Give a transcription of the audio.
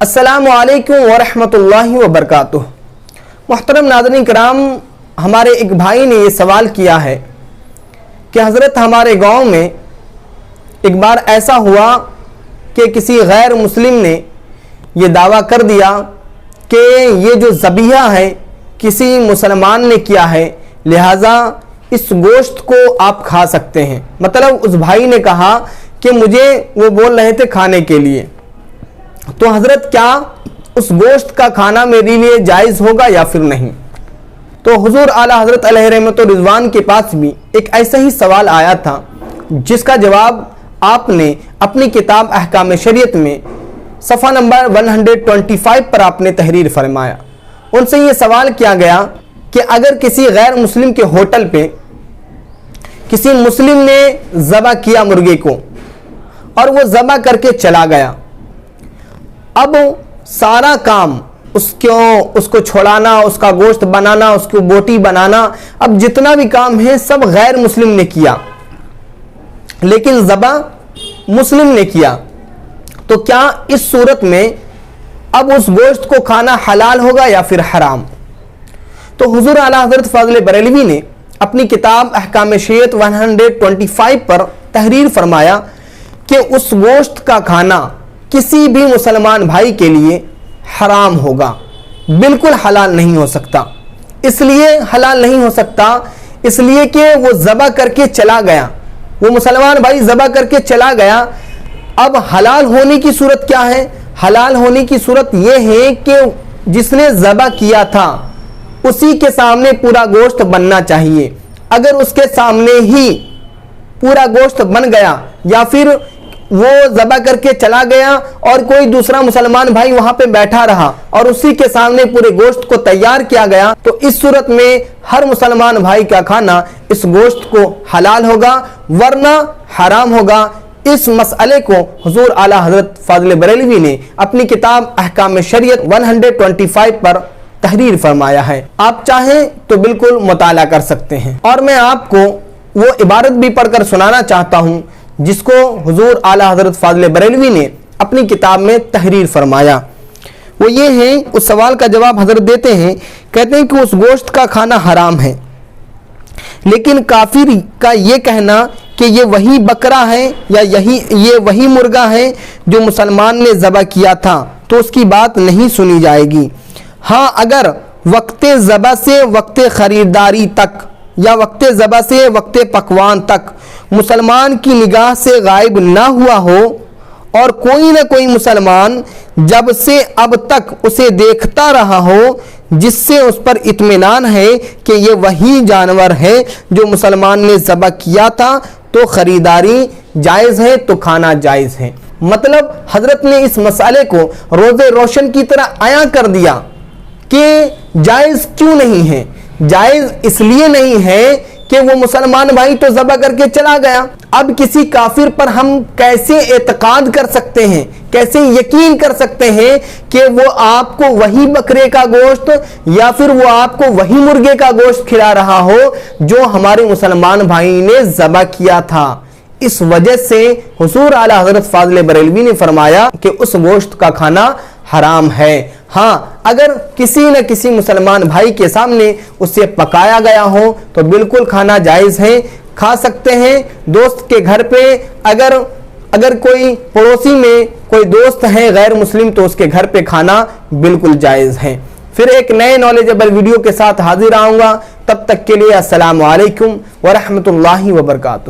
السلام علیکم ورحمۃ اللہ وبرکاتہ۔ محترم ناظرین کرام، ہمارے ایک بھائی نے یہ سوال کیا ہے کہ حضرت ہمارے گاؤں میں ایک بار ایسا ہوا کہ کسی غیر مسلم نے یہ دعویٰ کر دیا کہ یہ جو ذبیحہ ہے کسی مسلمان نے کیا ہے، لہٰذا اس گوشت کو آپ کھا سکتے ہیں۔ مطلب اس بھائی نے کہا کہ مجھے وہ بول رہے تھے کھانے کے لیے، تو حضرت کیا اس گوشت کا کھانا میرے لیے جائز ہوگا یا پھر نہیں؟ تو حضور اعلیٰ حضرت علیہ رحمت و رضوان کے پاس بھی ایک ایسا ہی سوال آیا تھا، جس کا جواب آپ نے اپنی کتاب احکام شریعت میں صفحہ نمبر 125 پر آپ نے تحریر فرمایا۔ ان سے یہ سوال کیا گیا کہ اگر کسی غیر مسلم کے ہوٹل پہ کسی مسلم نے ذبح کیا مرغے کو اور وہ ذبح کر کے چلا گیا، اب سارا کام اس کو چھوڑانا، اس کا گوشت بنانا، اس کو بوٹی بنانا، اب جتنا بھی کام ہے سب غیر مسلم نے کیا، لیکن ذبح مسلم نے کیا، تو کیا اس صورت میں اب اس گوشت کو کھانا حلال ہوگا یا پھر حرام؟ تو حضور اعلیٰ حضرت فاضل بریلوی نے اپنی کتاب احکام شریعت 125 پر تحریر فرمایا کہ اس گوشت کا کھانا کسی بھی مسلمان بھائی کے لیے حرام ہوگا، بالکل حلال نہیں ہو سکتا۔ اس لیے حلال نہیں ہو سکتا اس لیے کہ وہ ذبح کر کے چلا گیا، وہ مسلمان بھائی ذبح کر کے چلا گیا۔ اب حلال ہونے کی صورت کیا ہے؟ حلال ہونے کی صورت یہ ہے کہ جس نے ذبح کیا تھا اسی کے سامنے پورا گوشت بننا چاہیے۔ اگر اس کے سامنے ہی پورا گوشت بن گیا یا پھر وہ ذبح کر کے چلا گیا اور کوئی دوسرا مسلمان بھائی وہاں پہ بیٹھا رہا اور اسی کے سامنے پورے گوشت کو تیار کیا گیا، تو اس صورت میں ہر مسلمان بھائی کا کھانا اس گوشت کو حلال ہوگا ورنہ حرام ہوگا۔ اس مسئلے کو حضور اعلیٰ حضرت فاضل بریلوی نے اپنی کتاب احکام شریعت 125 پر تحریر فرمایا ہے، آپ چاہیں تو بالکل مطالعہ کر سکتے ہیں۔ اور میں آپ کو وہ عبارت بھی پڑھ کر سنانا چاہتا ہوں جس کو حضور اعلیٰ حضرت فاضل بریلوی نے اپنی کتاب میں تحریر فرمایا۔ وہ یہ ہے، اس سوال کا جواب حضرت دیتے ہیں، کہتے ہیں کہ اس گوشت کا کھانا حرام ہے، لیکن کافر کا یہ کہنا کہ یہ وہی بکرا ہے یا یہ وہی مرغا ہے جو مسلمان نے ذبح کیا تھا، تو اس کی بات نہیں سنی جائے گی۔ ہاں، اگر وقت ذبح سے وقت خریداری تک یا وقت ذبح سے وقت پکوان تک مسلمان کی نگاہ سے غائب نہ ہوا ہو اور کوئی نہ کوئی مسلمان جب سے اب تک اسے دیکھتا رہا ہو جس سے اس پر اطمینان ہے کہ یہ وہی جانور ہے جو مسلمان نے ذبح کیا تھا، تو خریداری جائز ہے، تو کھانا جائز ہے۔ مطلب حضرت نے اس مسئلے کو روزے روشن کی طرح عیاں کر دیا کہ جائز کیوں نہیں ہے۔ جائز اس لیے نہیں ہے کہ وہ مسلمان بھائی تو ذبح کر کے چلا گیا، اب کسی کافر پر ہم کیسے اعتقاد کر سکتے ہیں، کیسے یقین کر سکتے ہیں کہ وہ آپ کو وہی بکرے کا گوشت یا پھر وہ آپ کو وہی مرغے کا گوشت کھلا رہا ہو جو ہمارے مسلمان بھائی نے ذبح کیا تھا۔ اس وجہ سے حضور اعلیٰ حضرت فاضل بریلوی نے فرمایا کہ اس گوشت کا کھانا حرام ہے۔ ہاں، اگر کسی نہ کسی مسلمان بھائی کے سامنے اسے پکایا گیا ہو تو بالکل کھانا جائز ہے، کھا سکتے ہیں۔ دوست کے گھر پہ اگر کوئی پڑوسی میں کوئی دوست ہے غیر مسلم تو اس کے گھر پہ کھانا بالکل جائز ہے۔ پھر ایک نئے نالجبل ویڈیو کے ساتھ حاضر آؤں گا، تب تک کے لیے السلام علیکم ورحمۃ اللہ وبرکاتہ۔